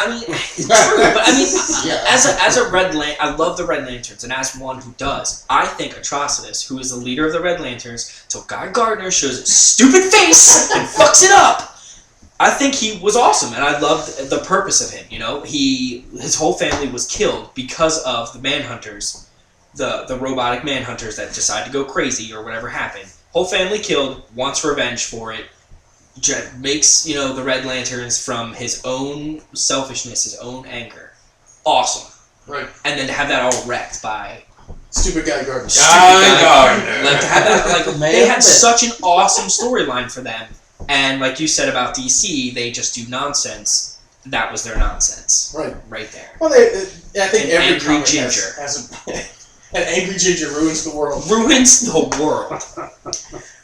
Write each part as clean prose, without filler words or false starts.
I mean, true, but I mean, as a Red Lantern, I love the Red Lanterns, and as one who does, I think Atrocitus, who is the leader of the Red Lanterns, till Guy Gardner shows his stupid face and fucks it up. I think he was awesome, and I loved the purpose of him. You know, his whole family was killed because of the Manhunters, the robotic Manhunters that decide to go crazy or whatever happened. Whole family killed, wants revenge for it. Makes, you know, the Red Lanterns from his own selfishness, his own anger. Awesome. Right. And then to have that all wrecked by... Stupid Guy Gardner. Guy Gardner. Like, to have that, like, they had such an awesome storyline for them. And like you said about DC, they just do nonsense. That was their nonsense. Right. Right there. Well, I think every angry comic ginger. has an angry ginger ruins the world. Ruins the world.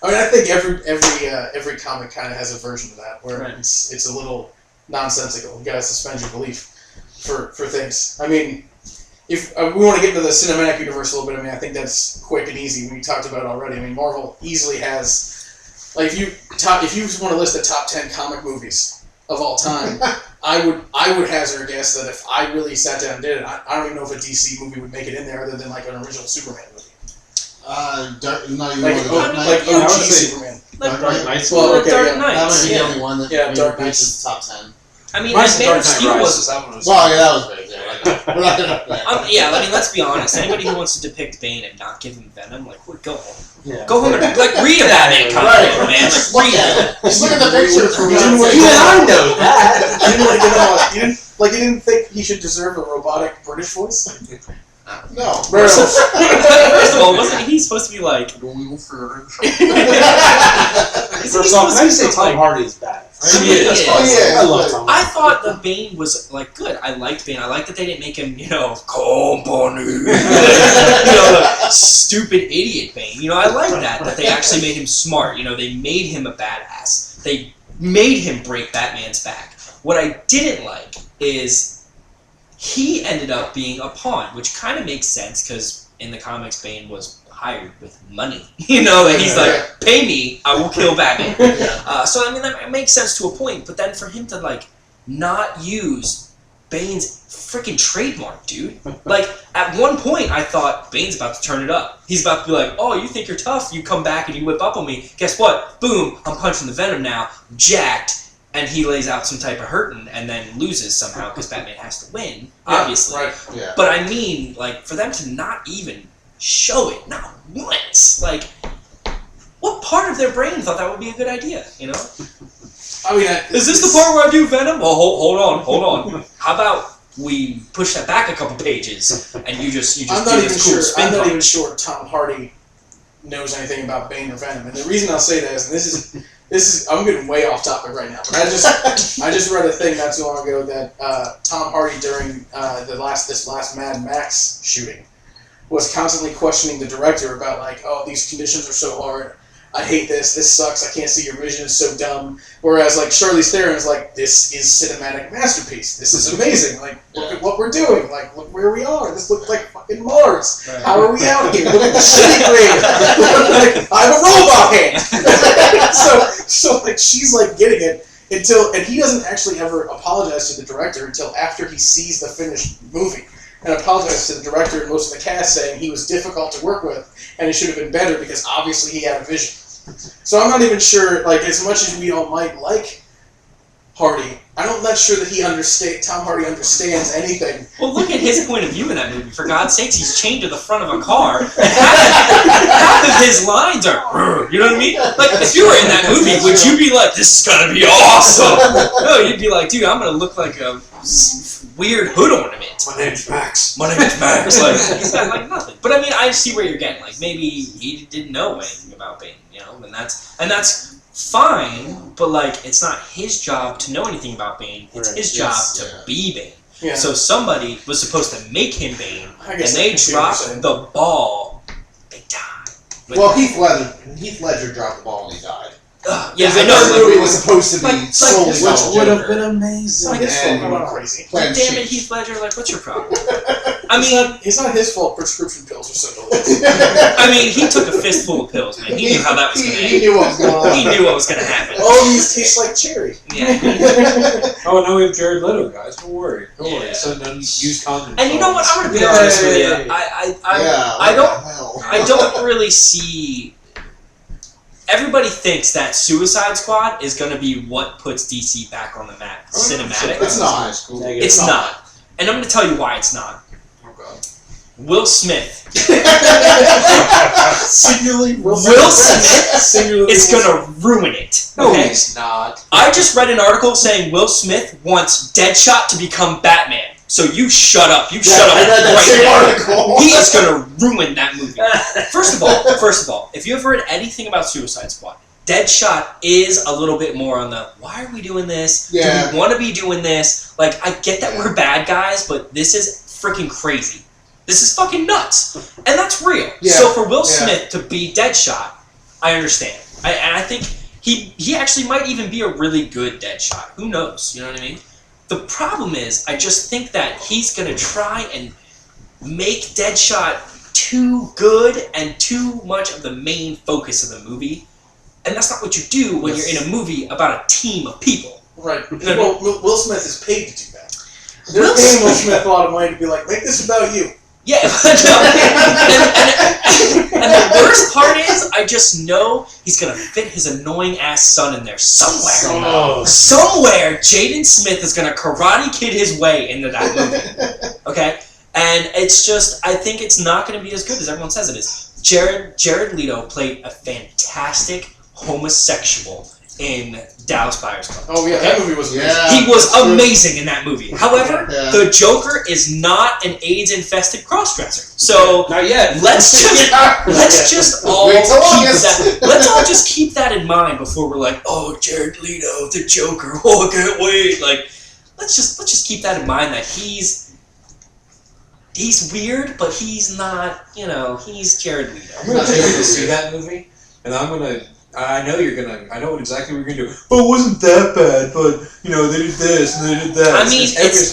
I mean, I think every comic kind of has a version of that where it's a little nonsensical. You gotta suspend your belief for things. I mean, if we want to get into the cinematic universe a little bit, I mean, I think that's quick and easy. We talked about it already. I mean, Marvel easily has, like, if you want to list the top 10 comic movies of all time, I would hazard a guess that if I really sat down and did it, I don't even know if a DC movie would make it in there other than like an original Superman movie. OG Superman. Dark Knight. Well, okay, Dark yeah. Knight. That was the only one that Dark reaches Knight. the top 10. I mean, Mine's Man Dark of Knight Steel Rises. was... That one was... Well, yeah, that was big. Yeah, we're not gonna yeah, I mean, let's be honest. Anybody who wants to depict Bane and not give him Venom, like, go home. Yeah. Go home and, like, read a Batman comic, man. Just Like, look read at it. it. Just look at the pictures from You didn't Even I know that. You didn't think he should deserve a robotic British voice? No. First of all, wasn't he supposed to be like... First off, can I just say Tom Hardy is badass? He is. Oh, yeah. I love Tom I Hardy. thought the Bane was, like, good. I liked Bane. I liked that they didn't make him, you know, company. You know, the stupid idiot Bane. You know, I like that they actually made him smart. You know, they made him a badass. They made him break Batman's back. What I didn't like is he ended up being a pawn, which kind of makes sense because in the comics, Bane was hired with money. You know, that he's like, pay me, I will kill Batman. So, I mean, that makes sense to a point, but then for him to, like, not use Bane's freaking trademark, dude. Like, at one point, I thought, Bane's about to turn it up. He's about to be like, oh, you think you're tough? You come back and you whip up on me. Guess what? Boom, I'm punching the Venom now, jacked, and he lays out some type of hurting and then loses somehow because Batman has to win, obviously. Right. Yeah. But I mean, like, for them to not even show it, not once, like, what part of their brain thought that would be a good idea, you know? I mean, Is this the part where I do Venom? Well, hold on. How about we push that back a couple pages and you just I'm do not even this cool sure. spin I'm not punch? even sure Tom Hardy knows anything about Bane or Venom, and the reason I'll say that is, and this is I'm getting way off topic right now, but I just read a thing not too long ago that Tom Hardy during this last Mad Max shooting was constantly questioning the director about, like, oh, these conditions are so hard. I hate this. This sucks. I can't see your vision. It's so dumb. Whereas, like, Charlize Theron's like, this is cinematic masterpiece. This is amazing. Like, look at what we're doing. Like, look where we are. This looks like fucking Mars. Right. How are we out here? Look at the shitty grade. Like, I have a robot hand. so like, she's like getting it and he doesn't actually ever apologize to the director until after he sees the finished movie. And apologized to the director and most of the cast, saying he was difficult to work with and it should have been better because obviously he had a vision. So I'm not even sure, like, as much as we all might like Hardy, I'm not sure that Tom Hardy understands anything. Well, look at his point of view in that movie. For God's sakes, he's chained to the front of a car, and half of his lines are, you know what I mean? Like, if you were in that movie, would you be like, this is gonna be awesome? No, you'd be like, dude, I'm gonna look like a weird hood ornament. My name's Max. My name's Max. Like, he's got, like, nothing. But, I mean, I see where you're getting. Like, maybe he didn't know anything about Bane, you know? And that's fine, but, like, it's not his job to know anything about Bane. It's his job to be Bane. Yeah. So somebody was supposed to make him Bane, and guess they I see what you're saying. dropped the ball big time. Well, Heath Ledger dropped the ball and he died. Yeah, The I know. third movie was supposed to be like, solely which about would have Joker. been amazing. Like, it's And- fucking crazy. Like, damn it, Heath Ledger, like, what's your problem? I mean, it's not his fault prescription pills are so delicious. I mean, he took a fistful of pills, man. He knew how that was going to He end. knew what was going on. He knew what was going to happen. Oh, these taste like cherry. Yeah. Oh, now we have Jared Leto, guys. Don't worry. Don't Yeah. worry. So none use condoms. And you know what? I'm going to be Yay. honest with you. I don't really see. Everybody thinks that Suicide Squad is going to be what puts DC back on the map. Cinematic. It's not. It's not. And I'm going to tell you why it's not. Oh god. Will Smith. Singularly Will Smith Singularly is going to ruin it. No, Okay? he's not. I just read an article saying Will Smith wants Deadshot to become Batman. So you shut up. You shut up I read that right same now. article. He is going to ruin that movie. First of all, if you've heard anything about Suicide Squad, Deadshot is a little bit more on the, why are we doing this? Yeah. Do we want to be doing this? Like, I get that we're bad guys, but this is freaking crazy. This is fucking nuts. And that's real. Yeah. So for Will Smith to be Deadshot, I understand. And I think he actually might even be a really good Deadshot. Who knows? You know what I mean? The problem is, I just think that he's going to try and make Deadshot too good and too much of the main focus of the movie. And that's not what you do when you're in a movie about a team of people. Right. You know what I Well, Will Smith is paid to do that. They're paying Will Smith a lot of money to be like, make this about you. Yeah, but no. And the worst part is, I just know he's going to fit his annoying ass son in there somewhere. Oh. Somewhere, Jaden Smith is going to Karate Kid his way into that movie. Okay? And it's just, I think it's not going to be as good as everyone says it is. Jared Leto played a fantastic homosexual in Dallas Buyers Club. Oh yeah, that movie was amazing. Yeah. He was amazing in that movie. However, Yeah. the Joker is not an AIDS-infested crossdresser. So Not yet. let's just all Wait till keep August. that. Let's all just keep that in mind before we're like, oh, Jared Leto, the Joker. Oh, I can't wait. Like, let's just keep that in mind that he's weird, but he's not. You know, he's Jared Leto. I'm gonna take you to see that movie, and I know you're gonna. I know exactly what you're gonna do. Oh, it wasn't that bad, but you know they did this and they did that. I mean,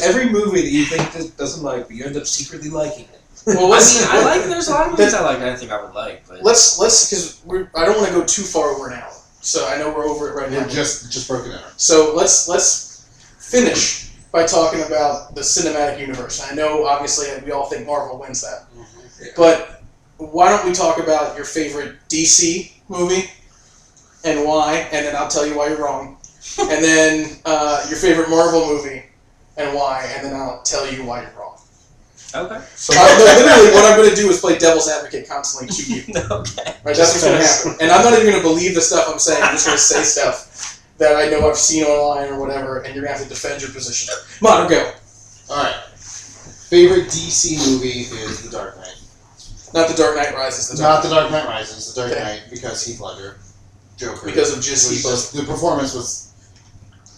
every movie that you think doesn't like, but you end up secretly liking it. Well, There's a lot of movies I like that I think I would like, but let's because I don't want to go too far over an hour. So I know we're over it right now. We're just broken down. So let's finish by talking about the cinematic universe. I know obviously we all think Marvel wins that, but why don't we talk about your favorite DC movie and why, and then I'll tell you why you're wrong, and then your favorite Marvel movie and why, and then I'll tell you why you're wrong. okay. So Literally, what I'm going to do is play devil's advocate constantly to you. Okay. Right, that's what's going to happen. And I'm not even going to believe the stuff I'm saying. I'm just going to say stuff that I know I've seen online or whatever, and you're going to have to defend your position. Come on, go. Alright. Favorite DC movie is The Dark Knight. Not The Dark Knight Rises. The Not Dark The Dark Knight Rises, The Dark Okay. Knight, because Heath Ledger. Joker. Because of just was Heath Ledger. the performance was...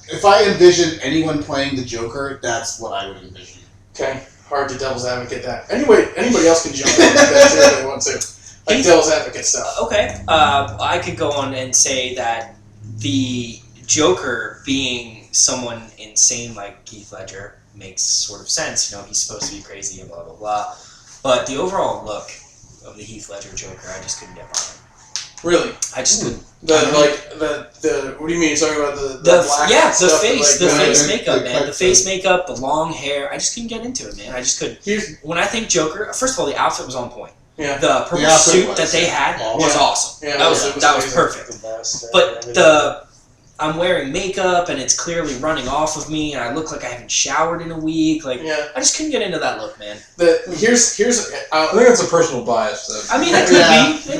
If I envisioned anyone playing the Joker, that's what I would envision. Okay, hard to devil's advocate that. Anyway, anybody else can jump in with that too if they want to. Like devil's advocate stuff. Okay. I could go on and say that the Joker being someone insane like Heath Ledger makes sort of sense. You know, he's supposed to be crazy and blah, blah, blah. But the overall look of the Heath Ledger Joker, I just couldn't get behind. Really? I just couldn't. The what do you mean? You're talking about the black the stuff face, that, the like, face the- makeup, the man. cut- The face makeup, the long hair. I just couldn't get into it, man. I just couldn't. Here's When I think Joker, first of all, the outfit was on point. yeah. The purple The outfit suit was, that they had was Yeah. awesome. Yeah, that was it was amazing. perfect. the best. But I'm wearing makeup and it's clearly running off of me, and I look like I haven't showered in a week. Like Yeah. I just couldn't get into that look, man. Here's I think that's a personal bias, though. I mean, it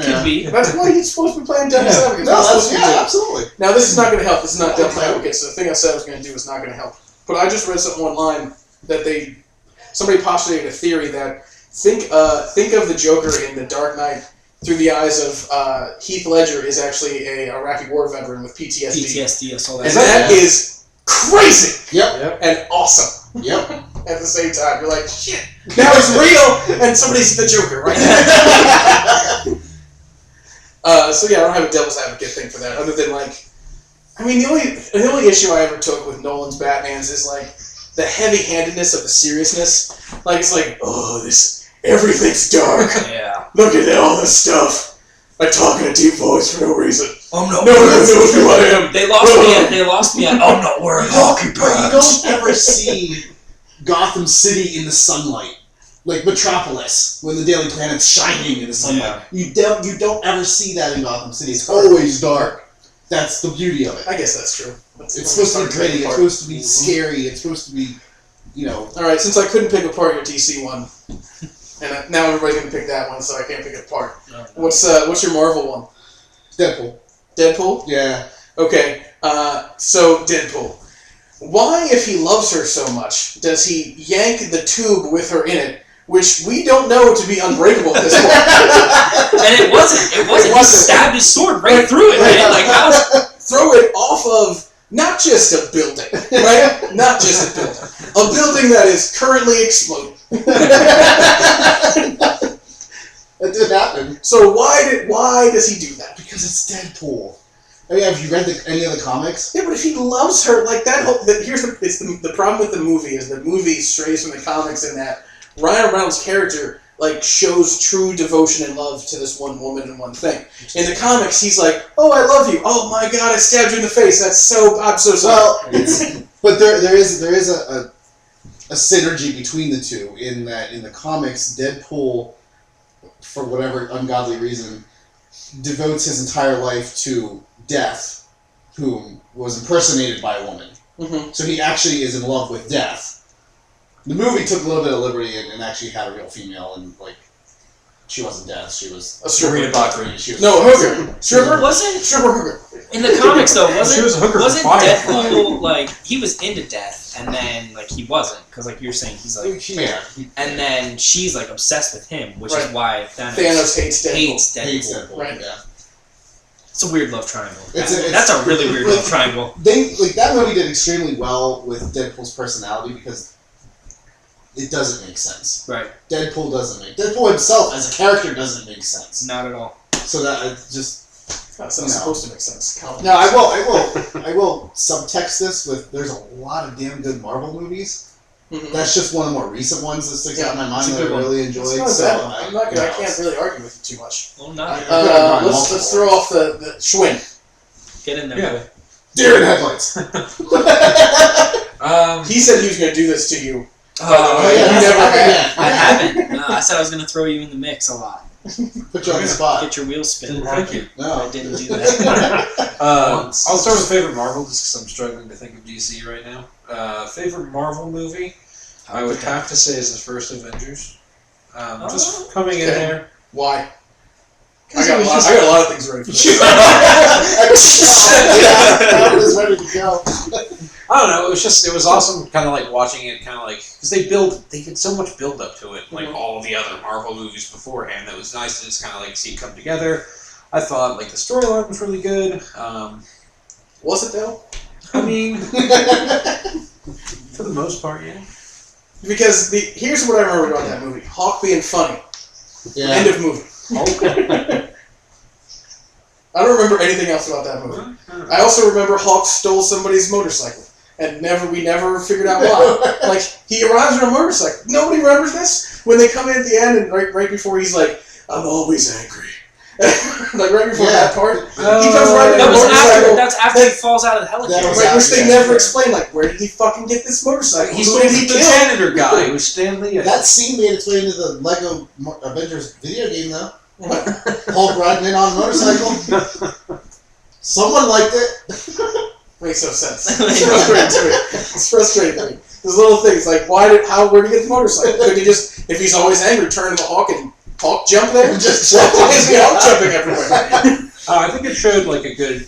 could be. that's why you're supposed to be playing devil's advocate. No, That's supposed to be doing. absolutely. Now this is not going to help. This is not devil's advocate. So the thing I said I was going to do is not going to help. But I just read something online that somebody postulated a theory that think of the Joker in The Dark Knight through the eyes of Heath Ledger is actually a Iraqi war veteran with PTSD. PTSD, I saw that. And that is crazy Yep. and awesome Yep. at the same time. You're like, shit, now it's real, and somebody's the Joker, right? So yeah, I don't have a devil's advocate thing for that, other than like, I mean, the only issue I ever took with Nolan's Batmans is like the heavy-handedness of the seriousness. Like it's like, oh, everything's dark. Yeah. Look at all this stuff. I talk in a deep voice for no reason. I'm not No one knows who I am. They lost me at I'm not wearing hockey But you pants. don't ever see Gotham City in the sunlight. Like Metropolis, when the Daily Planet's shining in the sunlight. You don't ever see that in Gotham City. It's always dark. That's the beauty of it. I guess that's true. It's supposed to be gritty. It's supposed to be scary. It's supposed to be, All right, since I couldn't pick apart your DC one, and now everybody's gonna pick that one, so I can't pick it apart. No. What's your Marvel one? Deadpool. Deadpool? Yeah. Okay. So Deadpool. Why, if he loves her so much, does he yank the tube with her in it, which we don't know to be unbreakable at this point? And it wasn't. He stabbed his sword right through it, man. Like how? Throw it off of not just a building, right? Not just a building. A building that is currently exploding. That did happen. So why does he do that? Because it's Deadpool. I mean, have you read any of the comics? Yeah, but if he loves her, like that whole... Here's the problem with the movie is the movie strays from the comics in that Ryan Reynolds' character shows true devotion and love to this one woman and one thing. In the comics, he's like, "Oh, I love you. Oh my God, I stabbed you in the face. I'm so sorry." Well, but there is a synergy between the two in that in the comics, Deadpool, for whatever ungodly reason, devotes his entire life to Death, whom was impersonated by a woman. Mm-hmm. So he actually is in love with Death. The movie took a little bit of liberty and actually had a real female, and she wasn't Death. She was A stripper. Marina Baccarin. She was No, hooker. Stripper? Wasn't Stripper hooker. in the comics though? She was a hooker for Wasn't Firefly. Deadpool he was into Death, and then he wasn't because you're saying he's Yeah. and then she's obsessed with him, which is Right. why Thanos Thanos hates Deadpool. hates Deadpool. Hates Deadpool. Right. Yeah. It's a weird love triangle. It's That's a really weird love triangle. That movie did extremely well with Deadpool's personality because it doesn't make sense. Right. Deadpool himself as a character doesn't make sense. Not at all. So that it's just That's not supposed to make sense. no. I will subtext this with. There's a lot of damn good Marvel movies. Mm-hmm. That's just one of the more recent ones that sticks out in my mind it's a that I good one. really enjoyed. It's not bad. So I can't really argue with you too much. Well, not. Let's throw off the Schwinn. Get in there, Yeah. boy. Deer in headlights. He said he was going to do this to you. Oh, You that's never right. had. I haven't. No, I said I was going to throw you in the mix a lot. Put you on the spot. Get your wheels spinning. Thank you. I No. didn't do that. I'll start with favorite Marvel just because I'm struggling to think of DC right now. Favorite Marvel movie, I would have to say is the first Avengers. Just coming in there. Why? I 'Cause got it was a just- lot of things ready for this. I was ready to go. I don't know. It was awesome, kind of watching it, because they did so much build up to it, all the other Marvel movies beforehand. That was nice to just kind of see it come together. I thought the storyline was really good. Was it though? I mean, for the most part, yeah. Because here's what I remember about that movie: Hawk being funny. Yeah. End of movie. I don't remember anything else about that movie. I also remember Hawk stole somebody's motorcycle, and we never figured out why. He arrives on a motorcycle. Nobody remembers this when they come in at the end, and right before he's like, "I'm always angry." Right before that part, he comes right in a motorcycle. That's after he falls out of the helicopter. Which they never explain. Where did he fucking get this motorcycle? He Who stole did he the kill? janitor guy. It was Stan Lee. That scene made its way into the Lego Avengers video game, though. Hulk riding in on a motorcycle. Someone liked it. Makes no sense. It's frustrating to me. It's frustrating to me. There's little things where did he get the motorcycle? Could he just, if he's always angry, turn into Hawk and Hawk jump there? Why is he Hawk jumping everywhere? I think it showed a good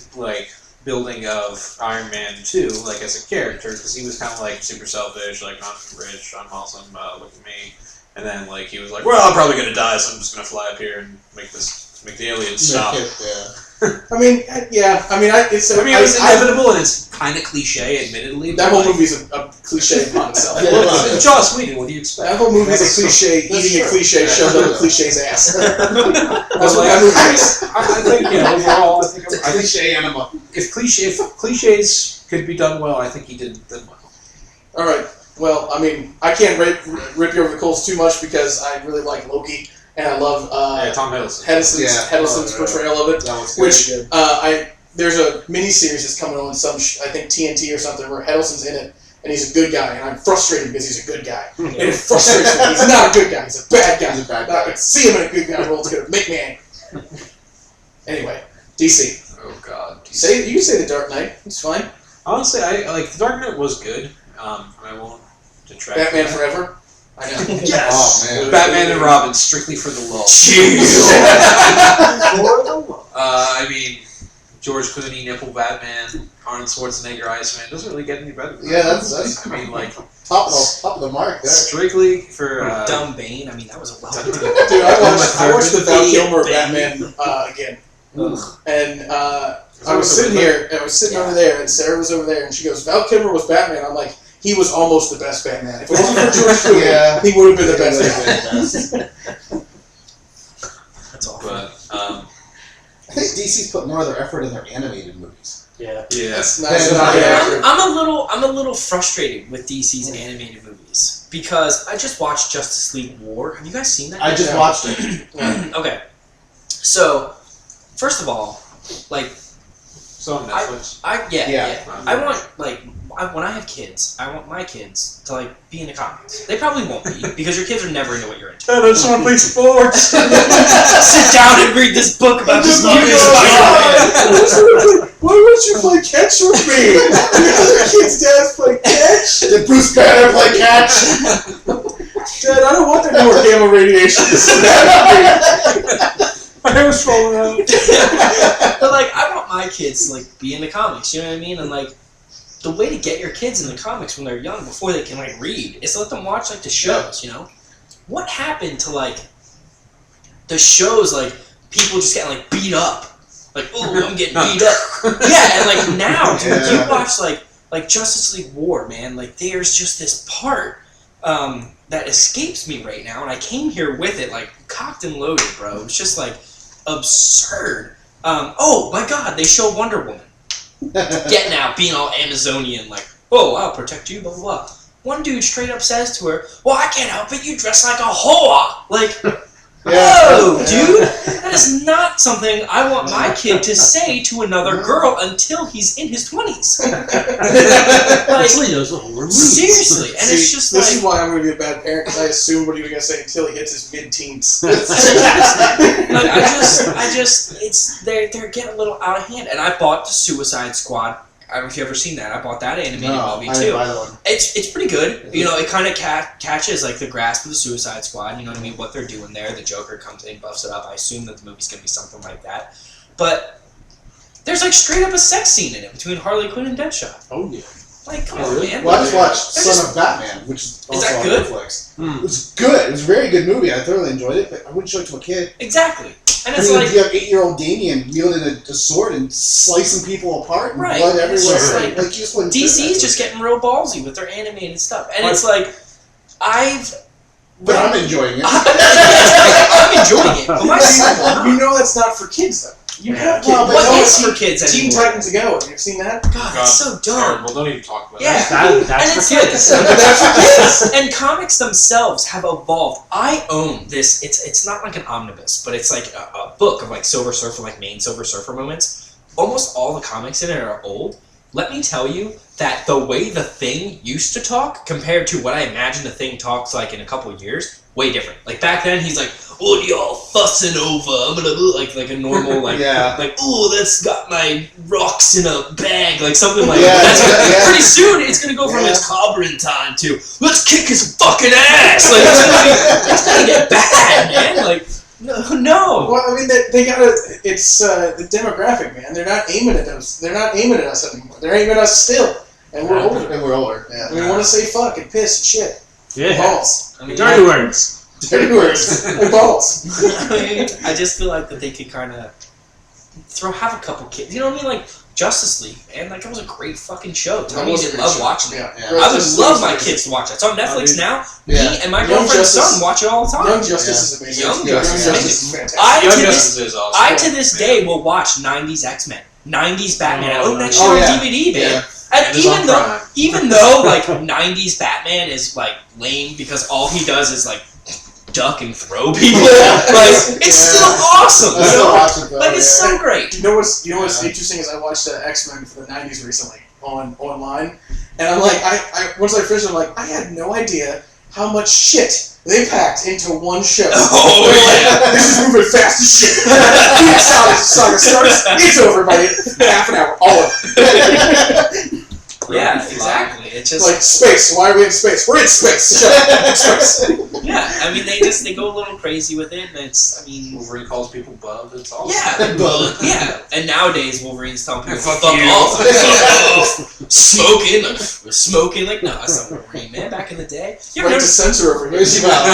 building of Iron Man 2, as a character, because he was kind of super selfish, I'm rich, I'm awesome, look at me. And then he was well, I'm probably gonna die, so I'm just gonna fly up here and make the aliens stop. It's inevitable and it's kind of cliche, admittedly. that whole movie's a cliche upon itself. It's Joss Whedon. What do you expect? That whole movie's a cliche, eating a cliche, shoved up a cliche's ass. That's what that movie is. I think overall, It's a cliche anima. if cliches could be done well, I think he did them well. All right. Well, I mean, I can't rip you over the coals too much because I really like Loki and I love Tom Hiddleston. Hiddleston's portrayal of it. That was Which there's a mini series that's coming on some I think TNT or something where Hiddleston's in it and he's a good guy and I'm frustrated because he's a good guy. And it frustrates me. He's not a good guy. He's a bad guy. He's a bad guy. I see him in a good guy role. It's gonna make me angry. Anyway, DC. Oh God. You can say The Dark Knight. It's fine. Honestly, I like The Dark Knight was good. I won't detract. Batman from Forever. I know. Yes. Oh, man. Batman and Robin, strictly for the love. I mean, George Clooney, nipple Batman, Arnold Schwarzenegger, Iceman. Doesn't really get any better. Than Yeah, that. that's I mean, like top of the mark there. strictly for Dumb Bane. I mean, that was a well. Dude, I watched the Val Kilmer Bane. Batman again, Ugh. and I was sitting here, and I was sitting over there, and Sarah was over there, and she goes, "Val Kilmer was Batman." I'm like, he was almost the best Batman. If it wasn't for George Clooney, Yeah. he would have been the best Batman. That's awful. but I think DC's put more of their effort in their animated movies. Yeah. yeah. That's Yeah, not yeah. accurate. I'm a little frustrated with DC's animated movies because I just watched Justice League War. Have you guys seen that? I just Yeah. watched it. Okay. So, first of all, like So on Netflix. yeah. I want when I have kids, I want my kids to be into comics. They probably won't be because your kids are never into what you're into. I just want to play sports. Sit down and read this book about this new Spider-Man. Why would you play catch with me? Your other kids' dads play catch. Did Bruce Banner play catch? Dad, I don't want their more gamma radiation. I was falling out. But I want my kids to be into comics. You know what I mean? And the way to get your kids into comics when they're young, before they can read, is to let them watch the shows. You know, what happened to the shows people just getting beat up? Oh, I'm getting beat up. Yeah, and now, dude, you watch Justice League War, man. There's just this part that escapes me right now, and I came here with it cocked and loaded, bro. It's just absurd. Oh my God, they show Wonder Woman getting out, being all Amazonian, oh, I'll protect you, blah blah blah. One dude straight up says to her, "Well, I can't help it. You dress like a whore." Whoa, dude! That is not something I want my kid to say to another girl until he's in his 20s. Until he knows what horror means. Seriously, and it's just this is why I'm going to be a bad parent because I assume what he was going to say until he hits his mid-teens. they're getting a little out of hand. And I bought the Suicide Squad. I don't know if you've ever seen that. I bought that animated movie I too. didn't buy that one. It's pretty good. You know, it kind of catches the grasp of the Suicide Squad. You know what I mean? What they're doing there. The Joker comes in, buffs it up. I assume that the movie's gonna be something like that. But there's straight up a sex scene in it between Harley Quinn and Deadshot. Oh yeah. Come on, man. Well, I just watched They're Son of Batman, which is also that on good? Netflix. It was good. It was a very good movie. I thoroughly enjoyed it, but I wouldn't show it to a kid. Exactly. And I it's mean, you have 8-year-old Damien wielding a sword and slicing people apart and Right. blood It's everywhere. just You just wouldn't DC's just getting real ballsy with their animated stuff. And it's But I'm enjoying it. I'm enjoying it. But my son will not. You know that's not for kids, though. You have kids. Well, but What no, is for kids Teen anymore? Titans Go. Have you seen that? God, that's so dumb. Terrible. Don't even talk about Yeah. that. That's And for it's kids. That's for kids. And comics themselves have evolved. I own this. It's not like an omnibus, but it's a book of Silver Surfer, main Silver Surfer moments. Almost all the comics in it are old. Let me tell you that the way the Thing used to talk compared to what I imagine the Thing talks in a couple of years, way different. Back then, he's "What are y'all fussing over?" Blah, blah, blah, like a normal Yeah. "Oh, that's got my rocks in a bag," something like Yeah, that. yeah. Pretty soon, it's gonna go from Yeah. it's clobbering time to "Let's kick his fucking ass." It's gonna get bad, man. No. Well, I mean, they gotta. It's the demographic, man. They're not aiming at us. They're not aiming at us anymore. They're aiming at us still, and we're older. And we're older. Yeah. And we want to say fuck and piss and shit. Yeah. Balls. I mean, Dirty words. Dirty words. And balls. I just feel that they could kind of have a couple kids. You know what I mean? Justice League, man. That was a great fucking show. Tony was a didn't great love show. watching it. Yeah. Yeah. I would love my kids to watch it. It's on Netflix now. Yeah. Me and my Young girlfriend's Justice- son watch it all the time. Young Justice is amazing. Young Justice is is fantastic. I- Young to Justice is awesome. I to this day will watch 90s X-Men, 90s Batman. I own that shit Oh, on yeah. DVD, man. Yeah. And Amazon Prime. even though like 90s Batman is like lame because all he does is like duck and throw people, like it's still awesome. I still watch it though. Like it's so great. You know what's interesting is I watched X-Men for the '90s recently online, and I'm like, I once I finished, I'm like, I had no idea how much shit they packed into one show. Oh Like, this is moving fast as shit. Saga starts, it's over by half an hour. All of it. Yeah, exactly. It's just Like space. Why are we in space? We're in space. Shut up. Space. yeah. I mean, they go a little crazy with it, and it's. I mean, Wolverine calls people bub. It's awesome. yeah, yeah. And nowadays Wolverine's telling people Fuck fuck you. off, smoking. Like no, that's not Wolverine, man. Back in the day, you ever Right to notice? censor over here. Where's your mouth?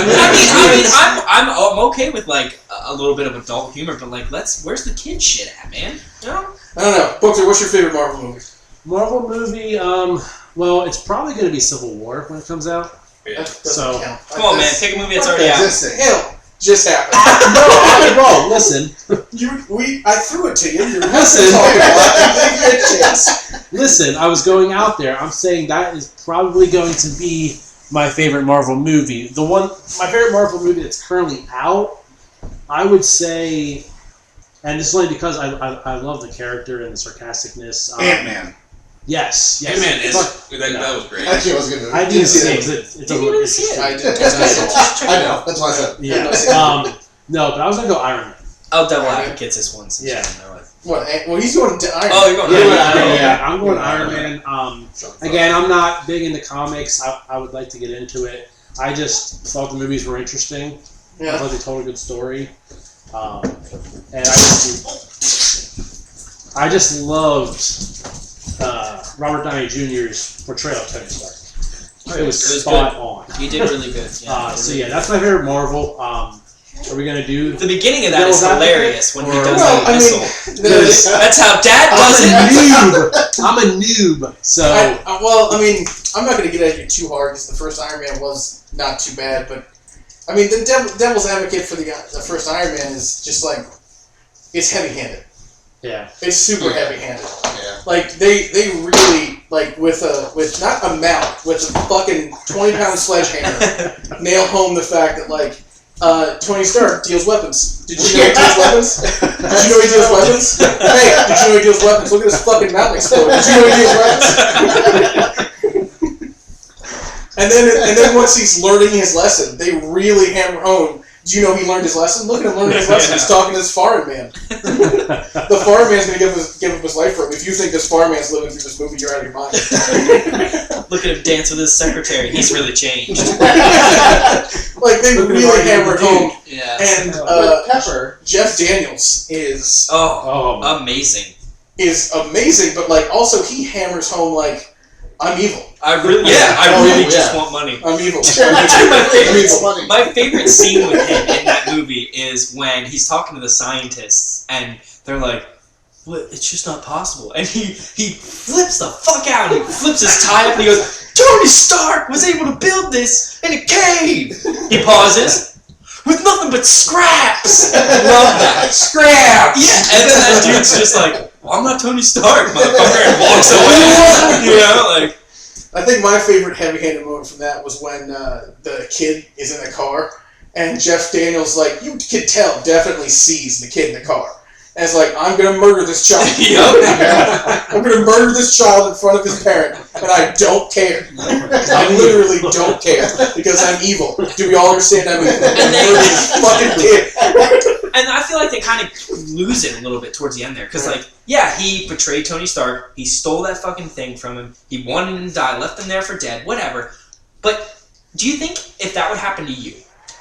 I'm okay with like a little bit of adult humor, but like where's the kid shit at, man? You know? I don't know. Booker, what's your favorite Marvel movie? Marvel movie, well, it's probably going to be Civil War when it comes out. Yeah. That doesn't So- count. Come on, man, pick a movie that's already out. Existing. Hell, just happened. No, bro, listen. I threw it to you. You're Listen. talking about it. Give me a chance. Listen, I was going out there. I'm saying that is probably going to be my favorite Marvel movie. My favorite Marvel movie that's currently out, I would say, and this is only because I love the character and the sarcasticness. Ant-Man. Yes. Ant-Man is Fuck, that was great. Actually, I was gonna. I didn't see it. It's a Did you little even see it? I did. I know. That's why I said. Yeah. No, but I was gonna go Iron Man. I'll double advocate this one since Yeah. you don't know it. What? Well, he's going to Iron. Oh, you're going. I'm going Iron Man. Again, I'm not big into comics. I would like to get into it. I just thought the movies were interesting. I Yeah. thought they told a good story. And I just loved Robert Downey Jr.'s portrayal of Tony Stark. It was spot on. You did really good. Yeah, So yeah, that's my favorite Marvel. Are we gonna do? the beginning of that is Devil's hilarious when he Advocate? does Well, the I missile. mean, That's how Dad does it. I'm a noob. So I'm not going to get at you too hard because the first Iron Man was not too bad, but I mean, the devil's advocate for the first Iron Man is just like it's heavy-handed. yeah. It's super heavy-handed. Yeah. Like they really like with not a mallet, with a fucking 20-pound sledgehammer, nail home the fact that like Tony Stark deals weapons. Did you know he deals weapons? Did you know he deals weapons? Hey, did you know he deals weapons? Look at this fucking mountain explode. Did you know he deals weapons? And then once he's learning his lesson, they really hammer home. Do you know he learned his lesson? Look at him learning his lesson. He's talking to this foreign man. The foreign man's going to give up his life for him. If you think this foreign man's living through this movie, you're out of your mind. Look at him dance with his secretary. He's really changed. Like, they really hammer home. Yeah. And But Pepper. Jeff Daniels is Oh, amazing. amazing, but like also he hammers home like, I'm evil. I really just want money. I'm evil. My favorite scene with him in that movie is when he's talking to the scientists and they're like, "What? It's just not possible." And he flips the fuck out. He flips his tie up and he goes, "Tony Stark was able to build this in a cave." He pauses. With nothing but scraps. Love that. Scraps. Yeah, and then that dude's just like, "Well, I'm not Tony Stark, motherfucker," and walks away. You know, like. I think my favorite heavy-handed moment from that was when the kid is in the car and Jeff Daniels, like, you could tell, definitely sees the kid in the car. And it's like, I'm going to murder this child. I'm going to murder this child in front of his parent, and I don't care. I literally don't care because I'm evil. Do we all understand I'm evil? I'm going to murder this fucking kid. And I feel like they kind of lose it a little bit towards the end there. Because, like, yeah, he betrayed Tony Stark. He stole that fucking thing from him. He wanted him to die, left him there for dead, whatever. But do you think if that would happen to you,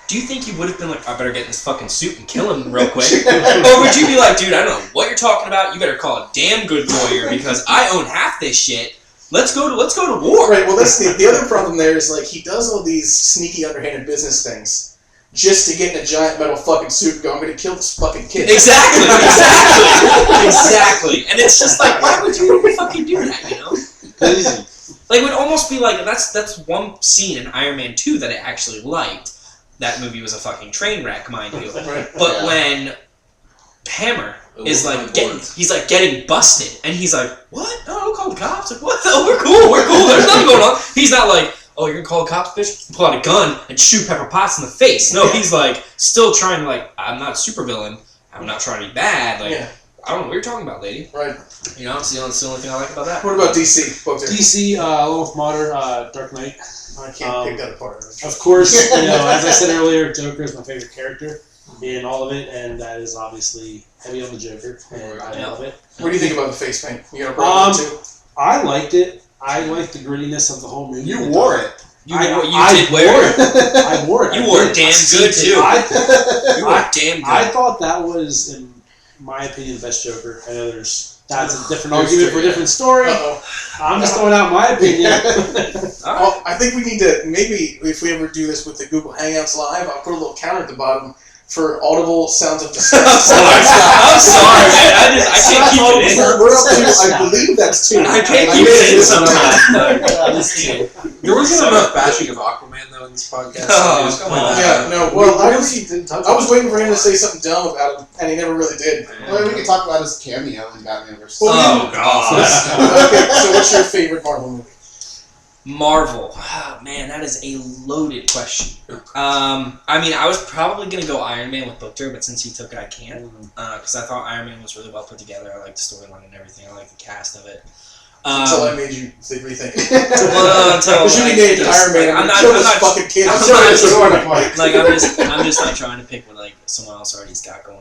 do you think you would have been like, I better get in this fucking suit and kill him real quick? Or would you be like, dude, I don't know what you're talking about. You better call a damn good lawyer because I own half this shit. Let's go to war. Right, well, that's the other problem there is, like, he does all these sneaky, underhanded business things just to get in a giant metal fucking suit and go, I'm going to kill this fucking kid. Exactly. And it's just like, why would you fucking do that, you know? Crazy. Like, it would almost be like, that's one scene in Iron Man 2 that I actually liked. That movie was a fucking train wreck, mind you. Right. But when Hammer is like, he's like getting busted, and he's like, what? No, don't call call the cops? Like, what? Oh, we're cool. There's nothing going on. He's not like, oh, you're gonna call the cops, bitch? Pull out a gun and shoot Pepper Potts in the face. No, he's like, still trying to, like, I'm not a supervillain. I'm not trying to be bad. Like, I don't know what you're talking about, lady. Right. You know, it's the only thing I like about that. What about DC? DC, a little modern, Dark Knight. I can't pick that apart. Of course, as I said earlier, Joker is my favorite character in all of it, and that is obviously heavy on the Joker, and I love it. What do you think about the face paint? You got a problem with it too? I liked it. I liked the grittiness of the whole movie. You wore it. You did wear it. I wore it. You wore it damn good, too. You wore it damn good. I thought that was, in my opinion, the best Joker. I know that's a different argument for a different story. I'm just throwing out my opinion. Well, I think we need to, maybe if we ever do this with the Google Hangouts Live, I'll put a little counter at the bottom for audible sounds of disgust. I'm sorry, man. I can't keep it in. We're up to, I believe that's 2. I can't keep it in sometimes. There wasn't enough bashing of Aquaman, though, in this podcast. Oh, come on. Yeah, no, well, I was waiting for him to it. say something dumb about him, and he never really did. Well, we could talk about his cameo in Batman vs. Oh, God. Okay, so what's your favorite Marvel movie? Marvel. Oh, man, that is a loaded question. I mean, I was probably going to go Iron Man with Booker, but since he took it, I can't. Because I thought Iron Man was really well put together. I liked the storyline and everything. I liked the cast of it. Until I made you rethink it. Well, until you named Iron Man. I'm not fucking kidding. I'm just not trying to pick what like someone else already's got going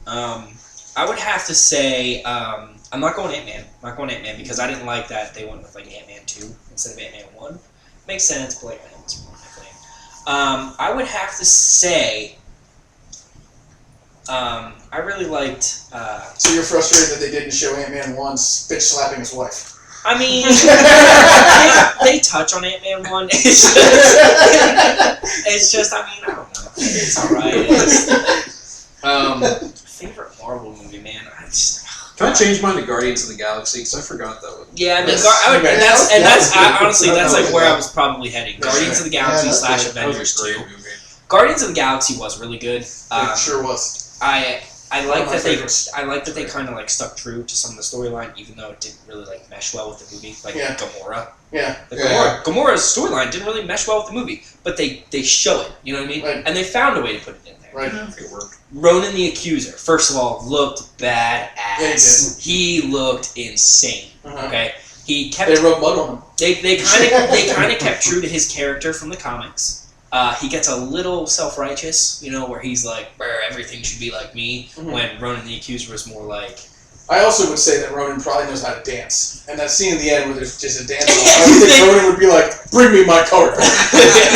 on. I would have to say I'm not going Ant-Man. I'm not going Ant-Man because I didn't like that they went with like Ant-Man 2 instead of Ant-Man 1. Makes sense, but like man was more my thing. I would have to say I really liked. So you're frustrated that they didn't show Ant-Man 1 bitch slapping his wife. I mean, they touch on Ant-Man 1. It's just, I mean, I don't know. It's alright. Favorite Marvel movie, man. Can I change mine to Guardians of the Galaxy? Because I forgot that one. Yeah, I mean, honestly, that's like where I was probably heading. Guardians of the Galaxy / Avengers 2. Guardians of the Galaxy was really good. It sure was. I like that they kind of like stuck true to some of the storyline, even though it didn't really like mesh well with the movie, like Gamora. Yeah. Gamora's storyline didn't really mesh well with the movie, but they show it. You know what I mean? Right. And they found a way to put it in there. Right. I think it worked. Ronan the Accuser, first of all, looked badass. Yeah, he looked insane. Okay. He kept. They rubbed mud on him. They kind of kept true to his character from the comics. He gets a little self-righteous, you know, where he's like, everything should be like me, when Ronan the Accuser was more like... I also would say that Ronan probably knows how to dance. And that scene in the end where there's just a dance off, I would think Ronan would be like, bring me my card.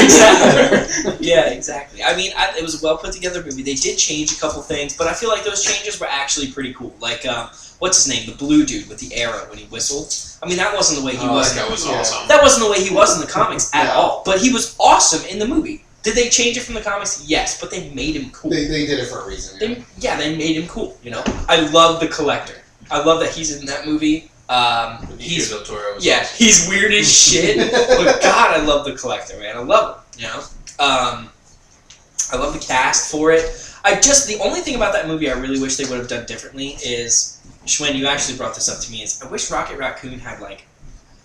Exactly. Yeah, exactly. I mean, it was a well-put-together movie. They did change a couple things, but I feel like those changes were actually pretty cool. Like, what's his name? The blue dude with the arrow when he whistled. I mean, that wasn't the way he was. That was awesome. That wasn't the way he was in the comics at all. But he was awesome in the movie. Did they change it from the comics? Yes, but they made him cool. They did it for a reason. They made him cool. You know, I love the Collector. I love that he's in that movie. He's Del Toro was awesome. He's weird as shit. But God, I love the Collector, man. I love him. You know, I love the cast for it. The only thing about that movie I really wish they would have done differently is, Schwen, you actually brought this up to me, is I wish Rocket Raccoon had like,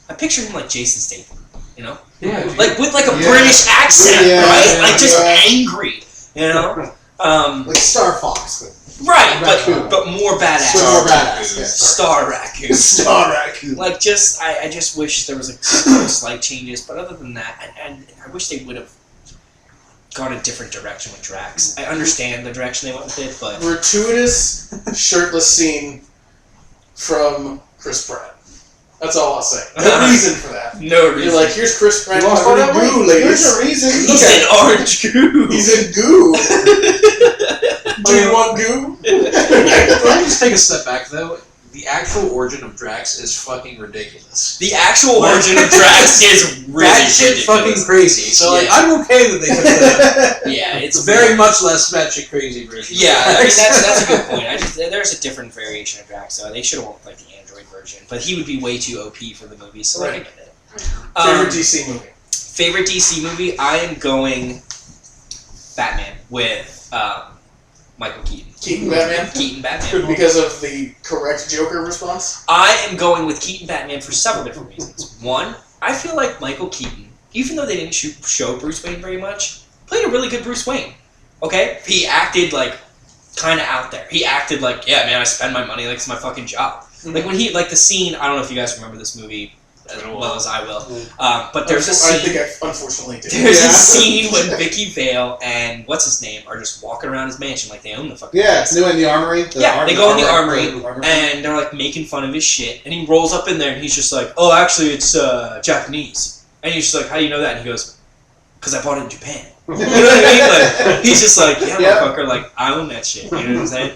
I picture him like Jason Statham, you know? Yeah. Like with like a British accent, right? Like just angry, you know? Like Star Fox. Right, but more badass. More badass. Star Raccoon. Star Raccoon. Like I just wish there was like slight changes, but other than that, and I wish they would have gone a different direction with Drax. I understand the direction they went with it, but gratuitous shirtless scene from Chris Pratt. That's all I'll say. No reason for that. No reason. You're like, here's Chris Pratt covered in goo, ladies. There's a reason. He's in orange goo. He's in goo. Do you want goo? Let me just take a step back, though. The actual origin of Drax is fucking ridiculous. The actual origin of Drax is really that shit fucking crazy. So like, I'm okay that they took that. Yeah, it's very much less batshit crazy version. Yeah, I mean that's a good point. There's a different variation of Drax, so they should have went with like the android version, but he would be way too OP for the movie. So I get it. Favorite DC movie? Favorite DC movie? I am going Batman with Michael Keaton. Keaton Batman? Keaton Batman. Because of the correct Joker response? I am going with Keaton Batman for several different reasons. One, I feel like Michael Keaton, even though they didn't show Bruce Wayne very much, played a really good Bruce Wayne. Okay? He acted like kind of out there. He acted like, yeah, man, I spend my money like it's my fucking job. Mm-hmm. Like when he, like the scene, I don't know if you guys remember this movie as well as I will, but there's a scene. I think I unfortunately do. There's a scene when Vicky Vale and what's his name are just walking around his mansion like they own the fucking place. They go in the armory. They go in the armory and they're like making fun of his shit, and he rolls up in there and he's just like, oh, actually it's Japanese, and he's just like, how do you know that? And he goes, because I bought it in Japan. You know what I mean? Like, he's just like, yeah, motherfucker, like I own that shit. You know what I'm saying?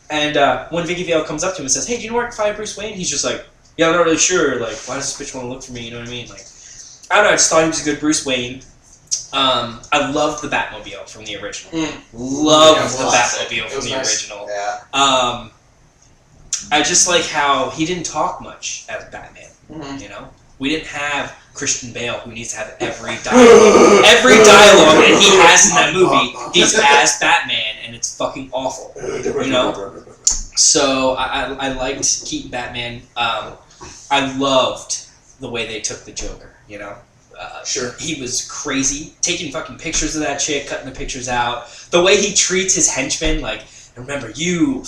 And when Vicky Vale comes up to him and says, hey, do you know where I can find Bruce Wayne? He's just like, yeah, I'm not really sure. Like, why does this bitch want to look for me? You know what I mean? Like, I don't know. I just thought he was a good Bruce Wayne. I loved the Batmobile from the original. Loved the Batmobile from the original. Yeah. I just like how he didn't talk much as Batman. Mm-hmm. You know, we didn't have Christian Bale, who needs to have every dialogue that he has in that movie. He's as Batman, and it's fucking awful. You know. So I liked Keaton Batman. I loved the way they took the Joker. You know, sure, he was crazy, taking fucking pictures of that chick, cutting the pictures out. The way he treats his henchmen, like, remember, you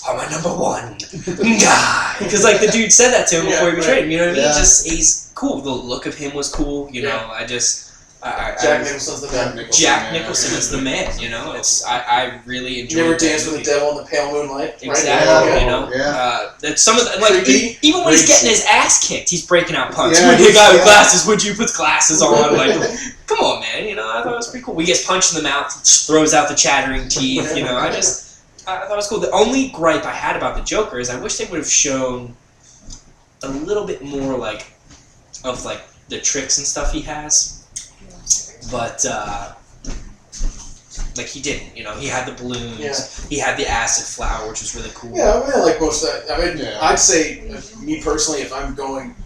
are my number one guy, because like the dude said that to him before he betrayed him. You know what I mean? Yeah. Just he's cool. The look of him was cool. You know, Jack Nicholson's the man. Jack Nicholson is the man. You know, I really enjoyed. You ever dance with the devil in the pale moonlight? Exactly. Right? You know, that's some of the, like even when he's getting his ass kicked, he's breaking out punch. Yeah, The guy with glasses, would you put glasses on? Like, come on, man. You know, I thought it was pretty cool. He gets punched in the mouth, throws out the chattering teeth. You know, I thought it was cool. The only gripe I had about the Joker is I wish they would have shown a little bit more of the tricks and stuff he has. But he didn't. You know, he had the balloons. Yeah. He had the acid flower, which was really cool. Yeah, I mean, I like most of that. I mean, I'd say, me personally, if I'm going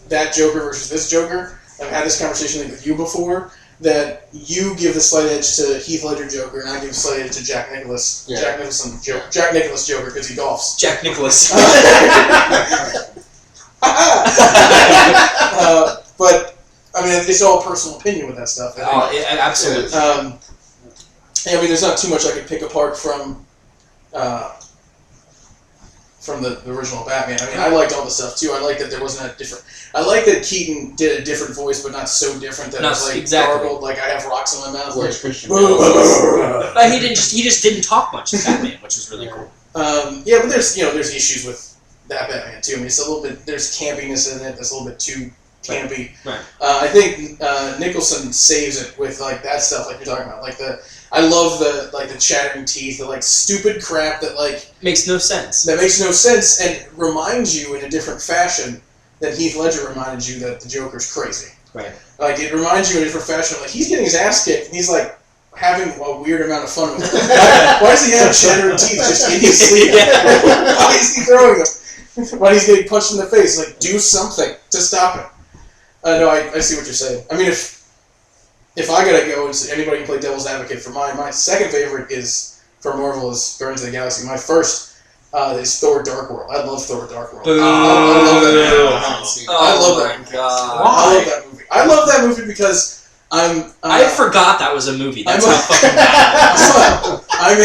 that Joker versus this Joker, I've had this conversation with you before, that you give the slight edge to Heath Ledger Joker, and I give the slight edge to Jack Nicholson. Yeah. Jack Nicholson Joker, because he golfs. Jack Nicholson. But I mean, it's all personal opinion with that stuff. Absolutely. I mean, there's not too much I could pick apart from the original Batman. I mean, I liked all the stuff too. I like that there wasn't a different. I like that Keaton did a different voice, but not so different that it was gargled, like I have rocks in my mouth. Like, but he just didn't talk much as Batman, which was really cool. Yeah, but there's issues with that Batman too. I mean, it's a little bit. There's campiness in it. That's a little bit too campy. Right. I think Nicholson saves it with that stuff like you're talking about. I love the chattering teeth, the stupid crap that makes no sense. That makes no sense and reminds you in a different fashion that Heath Ledger reminded you that the Joker's crazy. Right. It reminds you in a different fashion. He's getting his ass kicked and he's having a weird amount of fun with it. Why does he have chattering teeth just in his sleep? Why is he throwing them? Why is he getting punched in the face? Do something to stop it. No, I see what you're saying. I mean, if I gotta go and anybody can play devil's advocate for mine, my second favorite for Marvel is Guardians of the Galaxy. My first is Thor: Dark World. I love Thor: Dark World. I love that movie. I love that. God. I love that movie. I love that movie because I forgot that was a movie. That's how fucking bad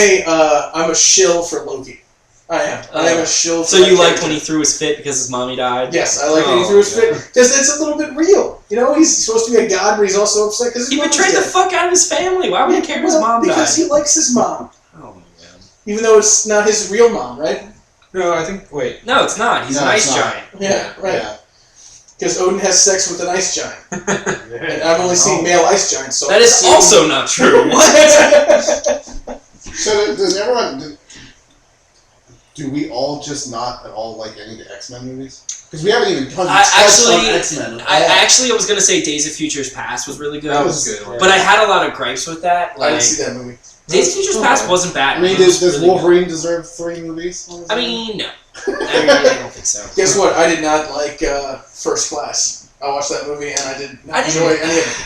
it was. I'm a shill for Loki. I am. I am a shill for So you liked when he threw his fit because his mommy died? Yes, I like when he threw his fit because it's a little bit real. You know, he's supposed to be a god, but he's also upset because he betrayed the fuck out of his family. Why would he care if his mom died? Because he likes his mom. Oh my god. Even though it's not his real mom, right? No, I think. Wait. No, it's not. He's an ice giant. Yeah, right. Because Odin has sex with an ice giant. And I've only seen male ice giants, so that is also not true. What? So does everyone? Do we all just not at all like any of the X-Men movies? Because we haven't even touched on X-Men. I was gonna say Days of Future's Past was really good. That was good. Yeah. But I had a lot of gripes with that. I didn't see that movie. Days of Future's Past wasn't bad. I mean, does really Wolverine deserve 3 movies? I mean, no. I don't think so. Guess what? I did not like First Class. I watched that movie and I did not enjoy any of it.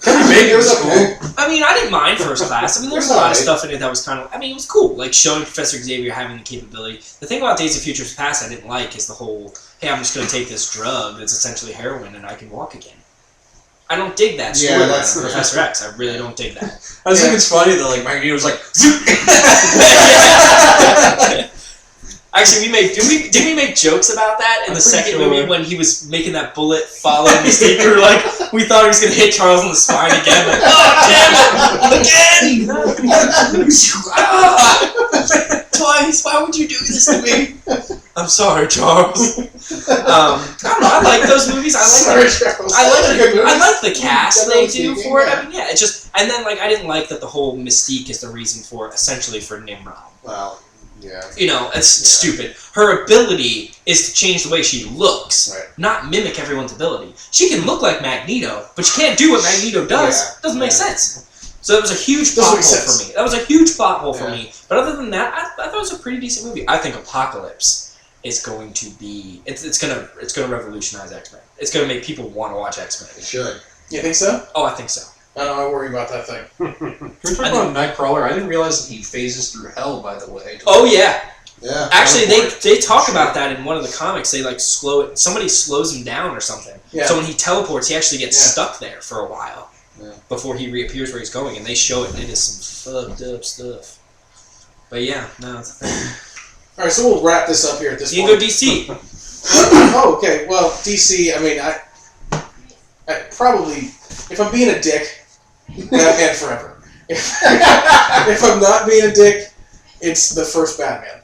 Kevin Bacon was okay. cool. I mean, I didn't mind First Class. I mean, there's a lot of stuff in it that was kind of. I mean, it was cool. Like showing Professor Xavier having the capability. The thing about Days of Future Past I didn't like is the whole, hey, I'm just going to take this drug that's essentially heroin and I can walk again. I don't dig that story of Professor X. I really don't dig that. I just think it's funny that like Magneto's like. Actually, did we make jokes about that in the second movie when he was making that bullet follow Mystique? We were like, we thought he was gonna hit Charles in the spine again. Like, oh damn it, again! Twice. Why would you do this to me? I'm sorry, Charles. I don't know. I like those movies. I like the cast they do for it. I mean, yeah, it's just, and then like I didn't like that the whole Mystique is the reason for essentially for Nimrod. Wow. Yeah. You know, it's stupid. Her ability is to change the way she looks, not mimic everyone's ability. She can look like Magneto, but she can't do what Magneto does. Yeah. Doesn't make sense. So that was a huge plot hole for me. That was a huge plot hole for me. But other than that, I thought it was a pretty decent movie. I think Apocalypse is going to be it's gonna revolutionize X-Men. It's gonna make people want to watch X-Men. It should. You think so? Oh, I think so. I don't know, I worry about that thing. Can we talk about Nightcrawler? I didn't realize that he phases through hell, by the way. Oh yeah. Yeah. Actually, they talk about that in one of the comics. They like slow it. Somebody slows him down or something. Yeah. So when he teleports, he actually gets stuck there for a while before he reappears where he's going, and they show it, and it is some fucked up stuff. But yeah, no. It's a thing. All right, so we'll wrap this up here at this You point. can go DC. Oh, okay. Well, DC. I mean, I probably, if I'm being a dick, Batman Forever. If I'm not being a dick, it's the first Batman.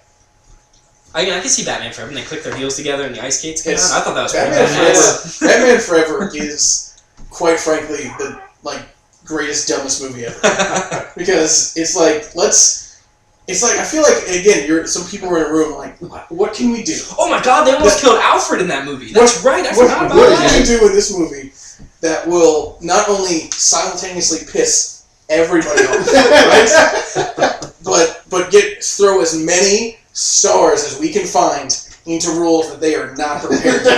I can see Batman Forever, and they click their heels together, and the ice skates come out. It's I thought that was Batman pretty badass. Forever. Batman Forever is, quite frankly, the greatest dumbest movie ever. Because it's like I feel like again, some people were in a room like, what can we do? Oh my God, they almost killed Alfred in that movie. That's right. I forgot about What that. can we do in this movie that will not only simultaneously piss everybody off, right? but throw as many stars as we can find into roles that they are not prepared to.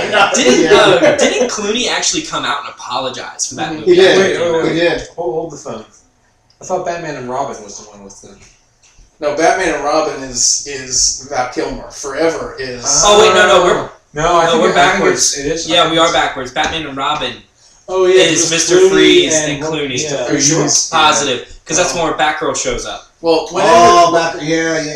Didn't Clooney actually come out and apologize for that movie? He did. Wait. He did. Hold the phone. I thought Batman and Robin was the one with the... No, Batman and Robin is Val Kilmer. Forever is... Oh wait, no, we're backwards. It is. Yeah, we are backwards. Batman and Robin Oh yeah, is Mr. Freeze and Clooney. Are you sure? Positive, because that's when Batgirl shows up. Well, yeah.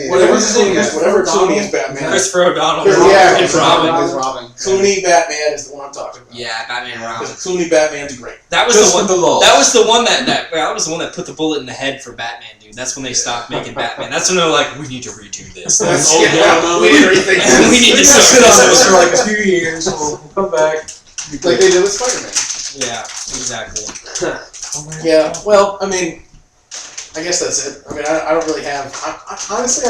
Whatever Clooney is Batman. Christopher O'Donnell Yeah, is Robin. is Robin. Clooney Batman is the one I'm talking about. Yeah, Batman and Robin. Because Clooney Batman's great. That was Just the one. for the lulz. That was the one that was the one that put the bullet in the head for Batman, dude. That's when they stopped making Batman. That's when they're like, we need to redo this. We need to rethink And we need to Sit on this for start. like 2 years. We'll come back. Like they did with Spider-Man. Yeah, exactly. Yeah, well, I mean, I guess that's it. I mean, I don't really have... honestly,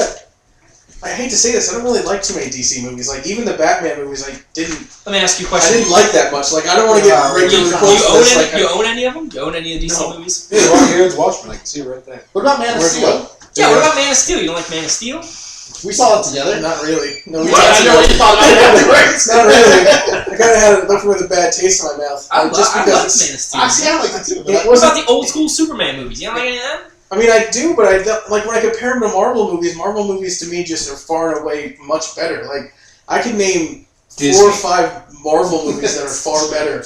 I hate to say this, I don't really like too many DC movies. Like, even the Batman movies, I didn't... Let me ask you a I question. didn't like that much. Like, I don't want to get regularly close to this. You own any of them? You own any of the DC No. movies? Yeah, it's Watchmen. I can see it right there. What about Man of Where's Steel? Yeah, what about Man of Steel? You don't like Man of Steel? We saw it together. Not really. No, I know what you thought about it. Not really. I kind of had it left with a bad taste in my mouth. I love just Man because of Steel. Actually, I like it too. But It What wasn't... about the old school Superman movies? You don't like any of them? I mean, I do, but I don't, like when I compare them to Marvel movies to me just are far and away much better. Like, I can name Disney. 4 or 5 Marvel movies that are far better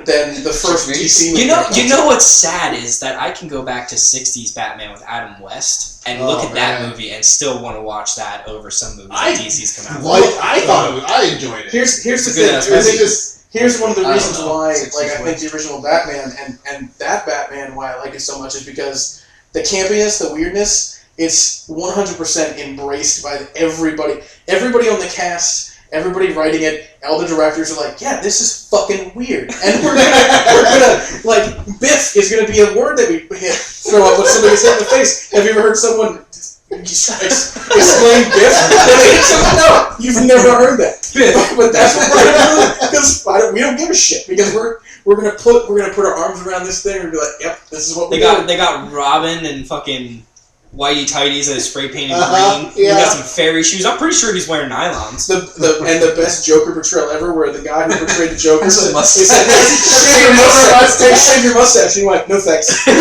than the first DC movie. You know what's sad is that I can go back to 60s Batman with Adam West and look at that movie and still want to watch that over some movies that DC's come out with. I enjoyed it. Here's the It's a thing. good ass Here's one of the I don't reasons know. why, 60s like, I think the original Batman and that Batman, why I like it so much is because the campiness, the weirdness, it's 100% embraced by everybody. Everybody on the cast, everybody writing it, all the directors are like, yeah, this is fucking weird. And we're gonna like, Biff is gonna be a word that we throw up when somebody gets hit in the face. Have you ever heard someone exclaim Biff? No, you've never heard that. Biff. But that's what we're doing, because we don't give a shit, because we're gonna put our arms around this thing and be like, yep, this is what They got Robin and fucking whitey tighties that is spray painted Uh-huh, green. He yeah. got some fairy shoes. I'm pretty sure he's wearing nylons. The best Joker portrayal ever, where the guy who portrayed the Joker It's a said, mustache. "Shave your mustache." And he went, "No thanks." All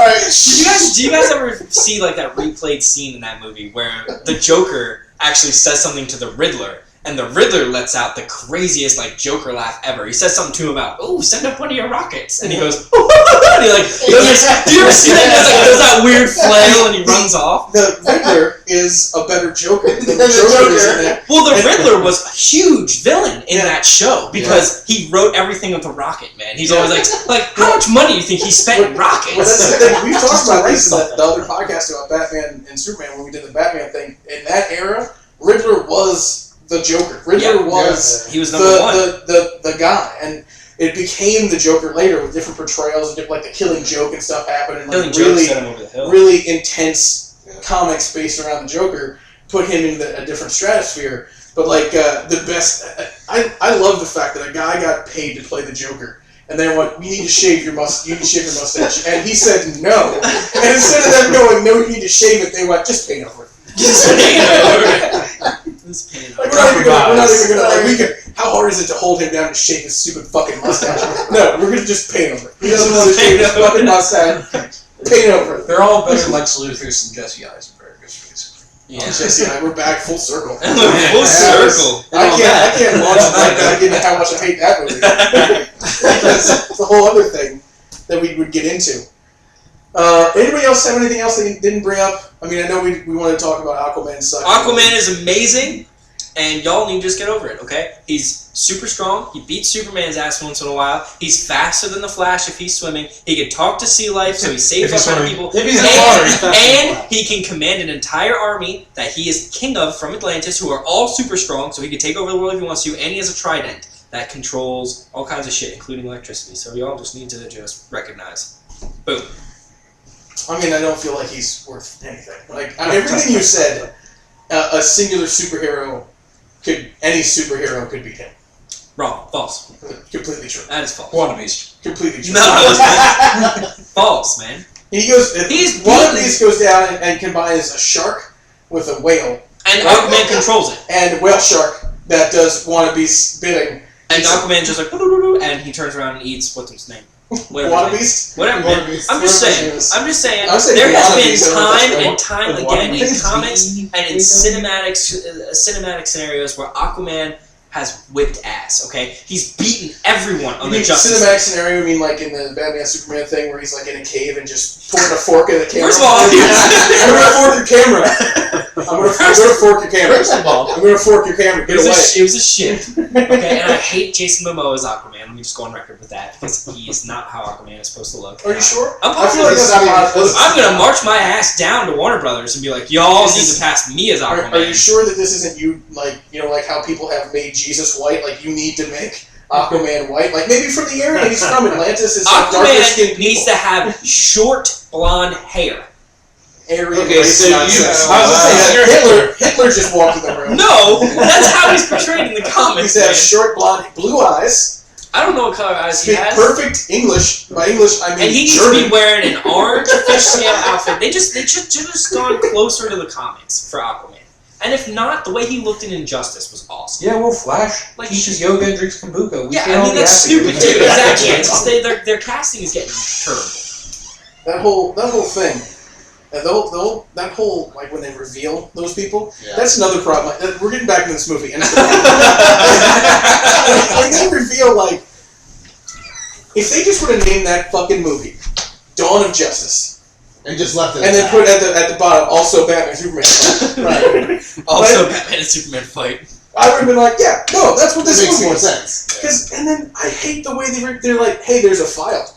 right. Do you guys ever see like that replayed scene in that movie where the Joker actually says something to the Riddler, and the Riddler lets out the craziest like Joker laugh ever? He says something to him about, "Oh, send up one of your rockets," and he goes, and he like does this, do you ever see that? He does that weird flail and he runs off. The Riddler is a better Joker than the Joker is in that. Well, the Riddler was a huge villain in Yeah. that show because he wrote everything with a rocket, man. He's always like, how much money do you think he spent in Well, that's rockets? the thing. We've talked about this in the other podcast about Batman and Superman when we did the Batman thing. In that era, Riddler was the Joker. Riddler was He was number one. the guy, and it became the Joker later with different portrayals and different, like the Killing Joke and stuff happened, and Killing like Joke really, sent him over the hill. really intense comics based around the Joker put him in a different stratosphere. But like the best, I love the fact that a guy got paid to play the Joker. And they went, "You need to shave your mustache." And he said no. And instead of them going, "No, you need to shave it," they went, "Just paint over it." Like, we're not even gonna like we could. How hard is it to hold him down and shave his stupid fucking mustache? No, we're gonna just paint over it. He doesn't want to shave his fucking mustache. Paint over it. They're all better Lex Luthors than Jesse Eisenberg, basically. Yeah. Jesse and I, we're back full circle. Full circle. I can't launch right back into how much I hate that movie. That's the whole other thing that we would get into. Anybody else have anything else that you didn't bring up? I mean, I know we want to talk about Aquaman sucking. Aquaman is amazing, and y'all need to just get over it, okay? He's super strong. He beats Superman's ass once in a while. He's faster than the Flash if he's swimming. He can talk to sea life, so he saves If he's up other swimming. people. If he's in the water, he's faster than the And Flash. he can command an entire army that he is king of from Atlantis, who are all super strong, so he can take over the world if he wants to. And he has a trident that controls all kinds of shit, including electricity. So y'all just need to just recognize. Boom. I mean, I don't feel like he's worth anything. Like, I mean, everything you said, a singular superhero any superhero could beat him. Wrong. False. Completely true. That is false. WandaBeast. Completely true. No. False, man. One of these goes down and combines a shark with a whale. And Aquaman controls it. And whale shark that does Wannabeast's bidding. And Aquaman just like, "Doo-doo-doo-doo," and he turns around and eats, what's his name? Wannabeast? Whatever, man. Wannabeast. I'm just saying. Whatever I'm just saying. I was saying There has Wannabeast, been I time don't know. and time again in Wannabeast. comics and in cinematic scenarios where Aquaman has whipped ass. Okay, he's beaten everyone on You the mean Justice cinematic scenario? You mean like in the Batman Superman thing where he's like in a cave and just pouring a fork at the camera? First of all, I'm gonna fork your camera. I'm gonna fork your camera. First of all, I'm gonna fork your camera. Get away. It was a shit. Okay, and I hate Jason Momoa as Aquaman. Let me just go on record with that because he is not how Aquaman is supposed to look. Are you sure? I'm I feel like that's positive. not how it I'm gonna march my ass down to Warner Brothers and be like, y'all need to pass me as Aquaman. Are you sure that this isn't you? Like, you know, like how people have made Jesus white. Like, you need to make Aquaman white. Like, maybe from the area he's from, Atlantis is like darker skinned Aquaman needs to have short blonde hair. Aryan Okay, race so you- nonsense. I was gonna say, Hitler just walked in the room. No, that's how he's portrayed in the He comics. has Man. short blonde, blue eyes, I don't know what color eyes he speak has. perfect English. By English, I mean And he needs German. to be wearing an orange fish scale outfit. They just gone closer to the comics for Aquaman. And if not, the way he looked in Injustice was awesome. Yeah, well, Flash Like- teaches yoga and drinks kombucha. We Yeah, can't I all mean be that's happy. stupid too. Exactly. It's just their casting is getting terrible. That whole thing. And that whole like when they reveal those people, Yeah. that's another problem. Like, we're getting back into this movie, and when they reveal like, if they just would have named that fucking movie Dawn of Justice, And just left it. and then put at the bottom also Batman Superman, right? Also, Right? Batman and Superman fight. I would have been like, yeah, no, that's what It this makes movie more is. sense. And then I hate the way they're like, hey, there's a file.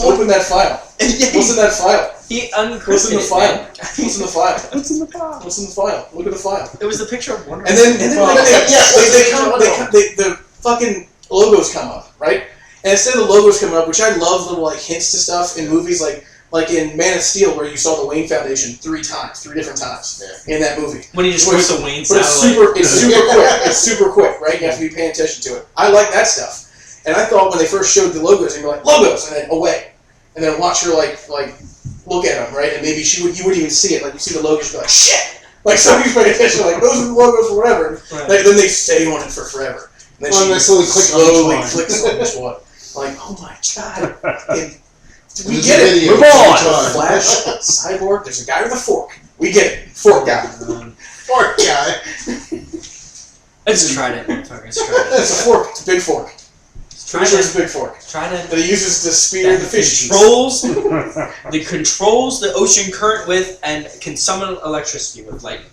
Open that file. What's in that file? He What's in uncrypted the it, file? man. What's in the file? what's in the file? What's in the file? Look at the file. It was the picture of Wonder And Woman. then Well, the fucking logos come up, right? And instead of the logos coming up, which I love little like hints to stuff in movies like in Man of Steel where you saw the Wayne Foundation three different times in that movie. when he just But puts the Wayne But satellite. it's super quick. It's super quick, right? You have to be paying attention to it. I like that stuff. And I thought when they first showed the logos, they'd be like, logos, and then away. And then watch her like look at them, right? And maybe you wouldn't even see it. Like, you see the logo, you'd be like, shit! Like, somebody's paying attention, like, those are the logos or whatever. Right. Like, then they stay on it for forever. And then Well, she they slowly clicks on each one. Like, oh my god. And we There's get a it. video Move on. every time. Flash, Cyborg, there's a guy with a fork. We get it. Fork guy. Fork guy. It's Trident, motherfucker. It's Trident. It's a fork. It's a big fork. Pretty sure it's a big fork. Trident. That he uses to spear the fishies. Controls the ocean current with and can summon electricity with lightning.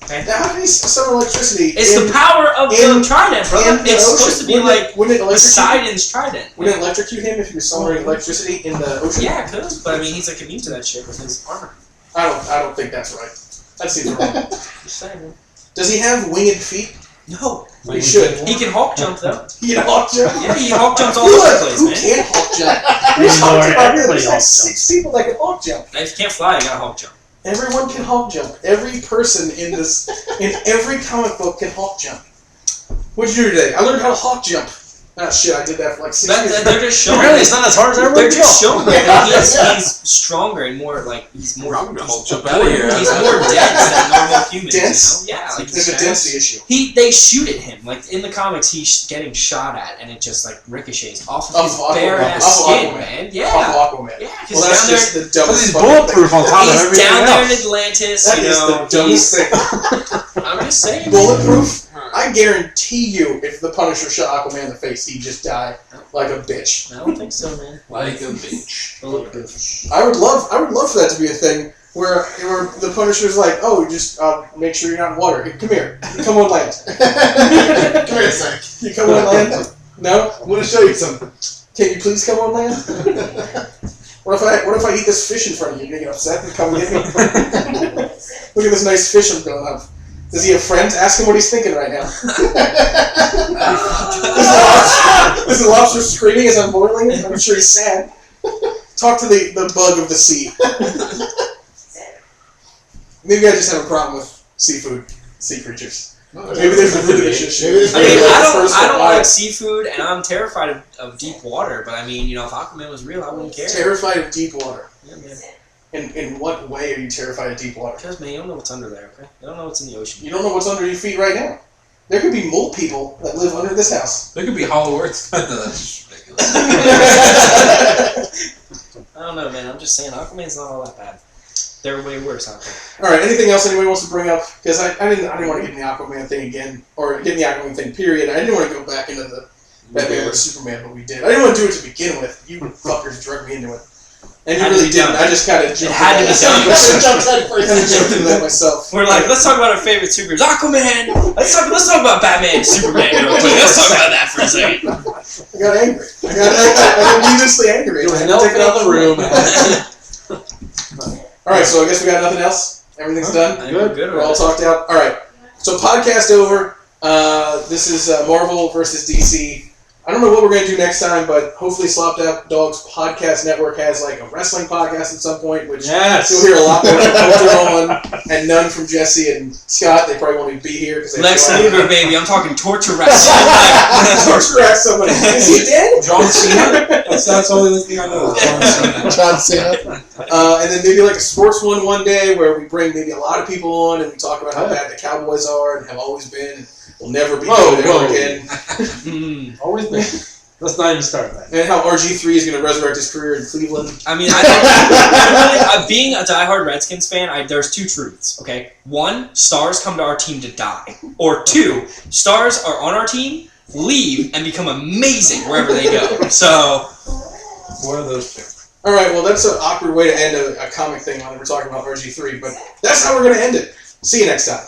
Okay? Now, how can he summon electricity? It's the power of the Trident, bro. in the It's ocean. supposed to be Wouldn't it electrocute? Poseidon's Trident. Wouldn't it electrocute him if he was summoning electricity in the ocean? Yeah, it could. But I mean, he's like immune to that shit with his armor. I don't think that's right. That seems wrong. Just saying, man. Does he have winged feet? No. He should. He can Hulk jump though. He can Hulk jump. Yeah, he Hulk jumps all over the place, Who man. can't Hulk jump? Lord, everybody There's like Hulk 6 people that can Hulk jump. If you can't fly, you gotta Hulk jump. Everyone can Hulk jump. Every person in every comic book can Hulk jump. What'd you do today? I learned how to Hulk jump. Ah, shit, I did that for like 6 years. They're just showing. Really, it's not as hard as everyone They're just else. showing that he's stronger and more like he's more. I'm gonna Hulk jump out of here. He's more dense than normal humans. Dense? You know? Yeah, like There's a density issue. They shoot at him like in the comics. He's getting shot at, and it just like ricochets off of his Aquaman. bare ass Off of skin, Aquaman. man. Off Yeah, of Aquaman. yeah. Well, that's just the Because dumbest he's fucking bulletproof on top of He's everything down there in else. Atlantis. That you is know, the dumbest thing. I'm just saying. Bulletproof? I guarantee you, if the Punisher shot Aquaman in the face, he'd just die like a bitch. I don't think so, man. Like a bitch. I would love for that to be a thing where the Punisher's like, oh, just make sure you're not in water. Hey, come here, you come on land. Come here a sec. You come on land? No? I'm going to show you something. Can you please come on land? What if I eat this fish in front of you? You get upset and come get me? Look at this nice fish I'm filling up. Does he have friends? Ask him what he's thinking right now. Is the lobster screaming as I'm boiling it? I'm sure he's sad. Talk to the bug of the sea. Maybe I just have a problem with seafood, sea creatures. Maybe there's a root issue. I mean, I don't like seafood, and I'm terrified of deep water. But I mean, you know, if Aquaman was real, I wouldn't care. Terrified of deep water. Yeah, man. In what way are you terrified of deep water? Because man, you don't know what's under there. Okay, you don't know what's in the ocean. You don't know what's under your feet right now. There could be mole people that live under this house. There could be hollow earth. No, that's just ridiculous. I don't know, man. I'm just saying, Aquaman's not all that bad. They're way worse out there. All right. Anything else anybody wants to bring up? Because I didn't want to get in the Aquaman thing again, or get in the Aquaman thing. Period. I didn't want to go back into the Batman vs Superman, but we did. I didn't want to do it to begin with. You fuckers drugged me into it, and you Had to really be didn't. done. I just kind of jumped. It had to be done. I jumped into that myself. We're like, let's talk about our favorite superheroes. Aquaman! Let's talk about Batman and Superman real quick. Let's talk about that for a second. I got angry. I got needlessly angry. There was I an had to take elephant it in out the room. All right, so I guess we got nothing else. Everything's done. I think we're good. We're all talked out. All right. So podcast over. This is Marvel versus DC. I don't know what we're going to do next time, but hopefully Sloppdawgs podcast network has like a wrestling podcast at some point, which Yes. you'll hear a lot more from Owen and none from Jesse and Scott. They probably won't even be here because they Lex have to Luger, baby. I'm talking torture wrestling. torture at somebody. Is he dead? John Cena? That's the only thing I know. John Cena. And then maybe like a sports one day where we bring maybe a lot of people on and we talk about how bad the Cowboys are and have always been and will never be good ever again. Always been. Let's not even start that. And how RG3 is going to resurrect his career in Cleveland. I mean, I think, being a diehard Redskins fan, there's two truths, okay? One, stars come to our team to die. Or two, stars are on our team, leave, and become amazing wherever they go. So, What are those two? All right, well, that's an awkward way to end a comic thing when we're talking about RG3, but that's how we're going to end it. See you next time.